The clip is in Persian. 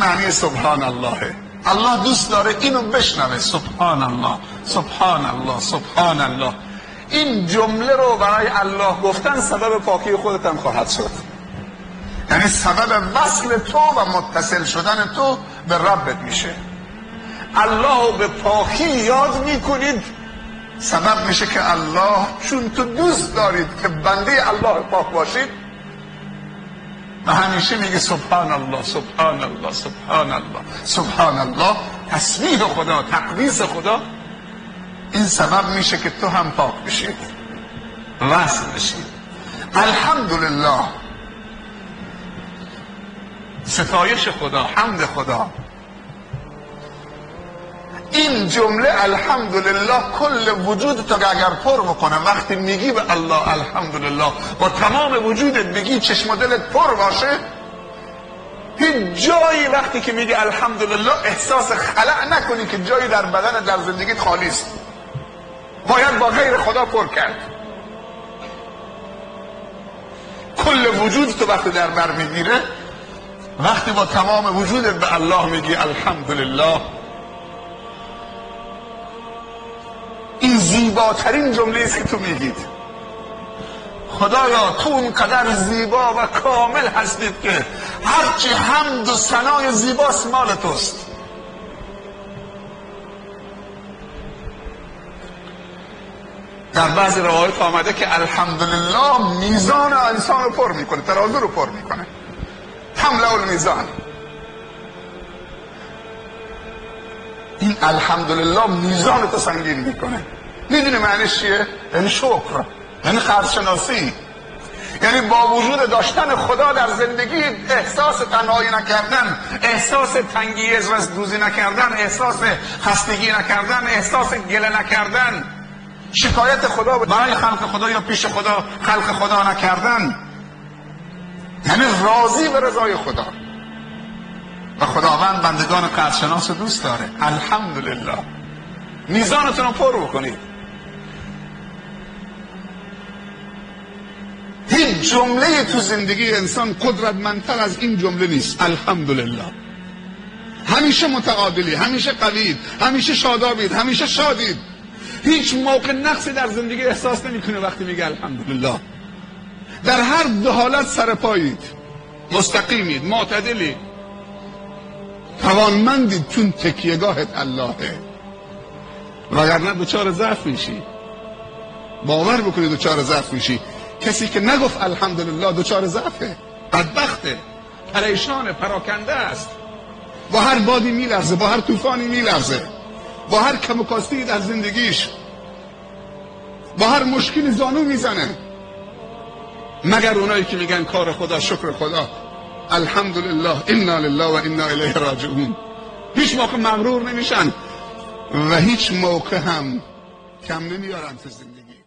معنی سبحان الله. الله دوست داره اینو بشنوه. سبحان الله، سبحان الله، سبحان الله. این جمله رو برای الله گفتن سبب پاکی خودت هم خواهد شد. یعنی سبب وصل تو و متصل شدن تو به ربت میشه. الله رو به پاکی یاد میکنید، سبب میشه که الله، چون تو دوست دارید که بنده الله پاک باشید، و همیشه میگه سبحان الله، سبحان الله، سبحان الله، سبحان الله، تسبیح خدا، تقدیس خدا. این سبب میشه که تو هم پاک بشید، وصل بشید. الحمدلله، ستایش خدا، حمد خدا. این جمله الحمدلله کل وجود تو اگر پر بکنه، وقتی میگی به الله الحمدلله با تمام وجودت بگی، چشم و دلت پر باشه، هیچ جایی وقتی که میگی الحمدلله احساس خلأ نکنی که جایی در بدن، در زندگیت خالی است. باید با غیر خدا پر کرد. کل وجود تو وقتی در بر میگیره، وقتی با تمام وجودت به الله میگی الحمدلله، این زیباترین جمله است که تو میگید. خدایا تو اونقدر زیبا و کامل هستید که هرچی حمد و ثنای زیباست مال توست. در بعضی روایت آمده که الحمدلله میزان انسان رو پر میکنه، ترازو رو پر میکنه. تملأ المیزان. این الحمدلله میزان تو سنگین میکنه. میدونی معنیش چیه؟ یعنی شکر، یعنی خردشناسی، یعنی با وجود داشتن خدا در زندگی احساس تنهایی نکردن، احساس تنگی رسدوزی نکردن، احساس خستگی نکردن، احساس گله نکردن، شکایت خدا برای خلق خدا یا پیش خدا خلق خدا نکردن، یعنی راضی به رضای خدا. و خداوند بندگان خردشناس دوست داره. الحمدلله. میزانتون رو پر بکنید. هیچ جمله تو زندگی انسان قدرتمندتر از این جمله نیست. الحمدلله. همیشه متعادلی، همیشه قوید، همیشه شادابید، همیشه شادید. هیچ موقع نقصی در زندگی احساس نمیکنه وقتی میگه الحمدلله. در هر دو حالت سر پایید، مستقیمید، معتدلید، توانمندید، چون تکیهگاهت اللهه. وگرنه دچار ضعف میشی. باور بکنید دچار ضعف میشی. کسی که نگفت الحمدلله دچار ضعفه، بدبخته، پریشانه، پراکنده است. با هر بادی میلرزه، با هر طوفانی میلرزه، با هر کم و کاستی در زندگیش، با هر مشکلی زانو میزنه. مگر اونایی که میگن کار خدا، شکر خدا، الحمدلله، انا لله و انا الیه راجعون، هیچ موقع مغرور نمیشن و هیچ موقع هم کم نمیارن تو زندگی.